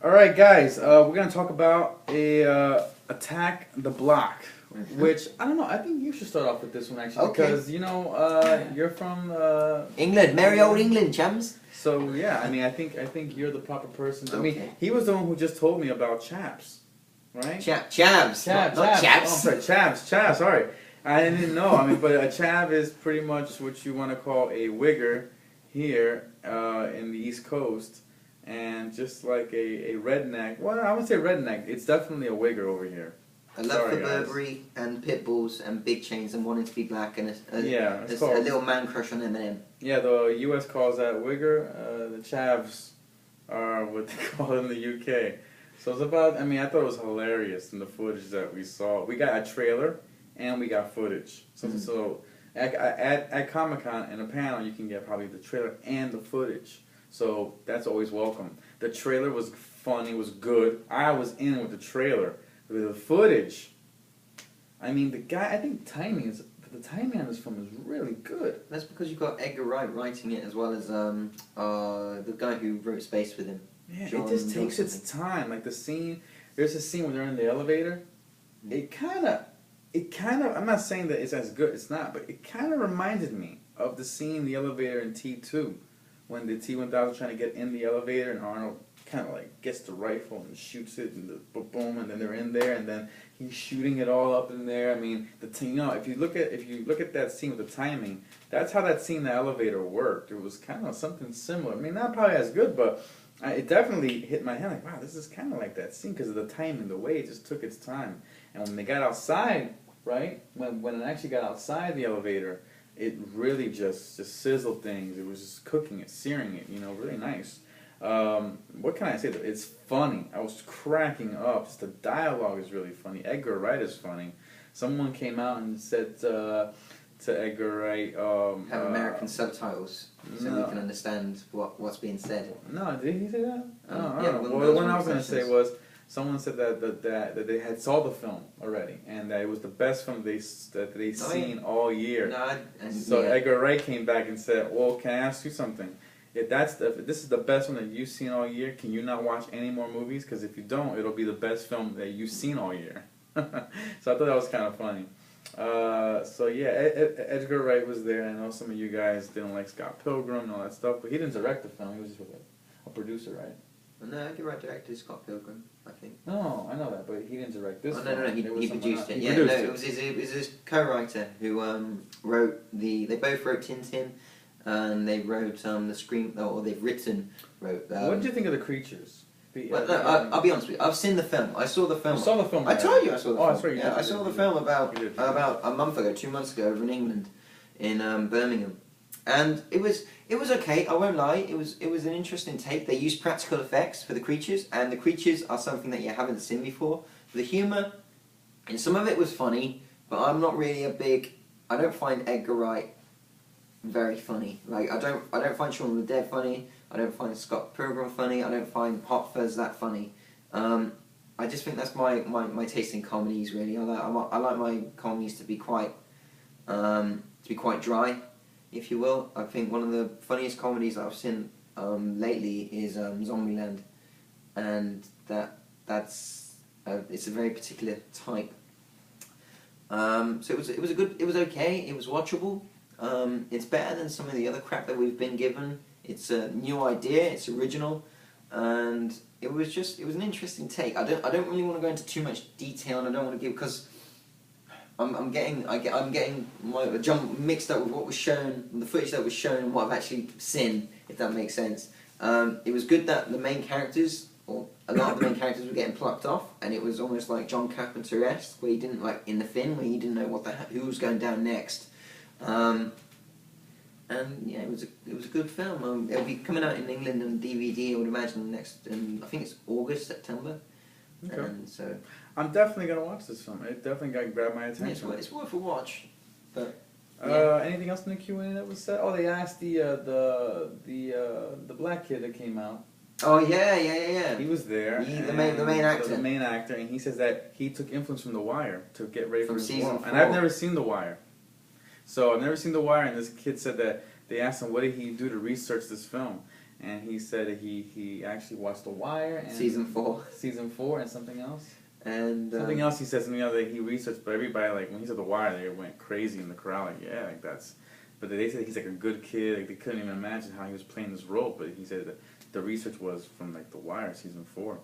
All right, guys. We're gonna talk about a Attack the Block, which I don't know. I think you should start off with this one actually, Okay. because you're from England, merry old England, chums. So yeah, I mean, I think you're the proper person. I mean, Okay. he was the one who just told me about chaps, right? Chavs, not chaps. Oh, I'm sorry, chavs. Sorry, I didn't know. I mean, but a chav is pretty much what you want to call a wigger here in the East Coast. And just like a redneck, well, I wouldn't say redneck. It's definitely a wigger over here. A love for Burberry and pit bulls and big chains and wanting to be black and a little man crush on Eminem. Yeah, the U.S. calls that wigger. The chavs are what they call it in the U.K. So it's about. I mean, I thought it was hilarious in the footage that we saw. We got a trailer and we got footage. So at Comic-Con in a panel, you can get probably the trailer and the footage. So that's always welcome. The trailer was funny, was good. I was in with the trailer. With the footage, I mean, the guy, I think the timing on this film is really good. That's because you've got Edgar Wright writing it as well as the guy who wrote Space with him. Yeah, it just takes its time. Like the scene, there's a scene where they're in the elevator. It kind of, I'm not saying that it's as good, it's not, but it kind of reminded me of the scene in the elevator in T2. When the T-1000 trying to get in the elevator and Arnold kind of like gets the rifle and shoots it and the boom, and then they're in there and then he's shooting it all up in there. I mean, if you look at that scene with the timing, that's how that scene in the elevator worked. It was kind of something similar. I mean, not probably as good, but it definitely hit my head like, wow, this is kind of like that scene because of the timing, the way it just took its time. And when they got outside, right, when it actually got outside the elevator, it really just sizzled things. It was just cooking it, searing it, really nice. What can I say? It's funny. I was cracking up. Just the dialogue is really funny. Edgar Wright is funny. Someone came out and said to Edgar Wright, have American subtitles so we can understand what's being said. No, did he say that? Yeah. Well, the one I was going to say was, someone said that they had saw the film already, and that it was the best film they've seen all year. Edgar Wright came back and said, "Well, can I ask you something? If this is the best one that you've seen all year, can you not watch any more movies? Because if you don't, it'll be the best film that you've seen all year." So I thought that was kind of funny. So yeah, Edgar Wright was there. I know some of you guys didn't like Scott Pilgrim and all that stuff, but he didn't direct the film. He was just a producer, right? No, Edgar Wright directed Scott Pilgrim, I think. No, I know that, but he didn't direct this. No, he produced it. It was his co-writer who wrote They both wrote Tintin, and they wrote the screen, or they've written. What did you think of the creatures? I'll be honest with you. I've seen the film. I saw the film. You saw the film. I told you I saw the film. Oh, that's right. I saw the film about a month ago, 2 months ago, over in England, in Birmingham. And it was okay. I won't lie. It was an interesting take. They used practical effects for the creatures, and the creatures are something that you haven't seen before. The humor, and some of it was funny, but I'm not really I don't find Edgar Wright very funny. Like I don't find Shaun of the Dead funny. I don't find Scott Pilgrim funny. I don't find Hot Fuzz that funny. I just think that's my taste in comedies. Really, I like my comedies to be quite dry, if you will. I think one of the funniest comedies I've seen lately is Zombieland, and it's a very particular type. So it was okay. It was watchable. It's better than some of the other crap that we've been given. It's a new idea. It's original, and it was an interesting take. I don't really want to go into too much detail, and I don't want to give because. I'm getting my jump mixed up with what was shown, the footage that was shown, and what I've actually seen, if that makes sense. It was good that the main characters, or a lot of the main characters, were getting plucked off, and it was almost like John Carpenter-esque, where you didn't in the Thing, where you didn't know who was going down next. And yeah, it was a good film. It'll be coming out in England on DVD, I would imagine I think it's August, September. Okay. And so I'm definitely gonna watch this film. It definitely got grabbed my attention. Yeah, it's worth a watch. But anything else in the Q&A that was said? Oh, they asked the black kid that came out. Oh yeah. He was there. The main actor. The main actor, and he says that he took influence from The Wire to get ready for season 4. And I've never seen The Wire. So I've never seen The Wire, and this kid said that they asked him what did he do to research this film, and he said that he actually watched The Wire and Season 4. Season 4 and something else. And Something else he says, that he researched, but everybody, like, when he said The Wire, they went crazy in the crowd, like, yeah, like, that's... But they said he's, like, a good kid, like, they couldn't even imagine how he was playing this role, but he said that the research was from, like, The Wire, Season 4.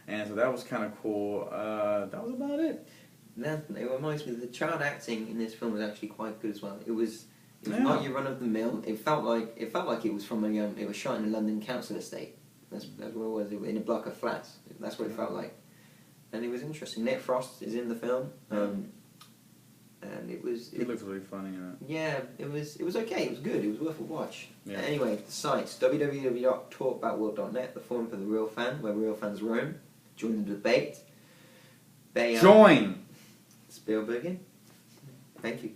And so that was kind of cool. That was about it. It reminds me, the child acting in this film was actually quite good as well. It was Yeah. not your run-of-the-mill. It felt like it was from it was shot in a London council estate. That's what it was, in a block of flats. That's what it felt like. And it was interesting. Nick Frost is in the film, and it was... He looks really funny in it. Yeah, it was okay. It was good. It was worth a watch. Yeah. Anyway, the sites, www.talkaboutworld.net, the forum for the real fan, where real fans roam. Join the debate. Join! Spielberg in. Thank you.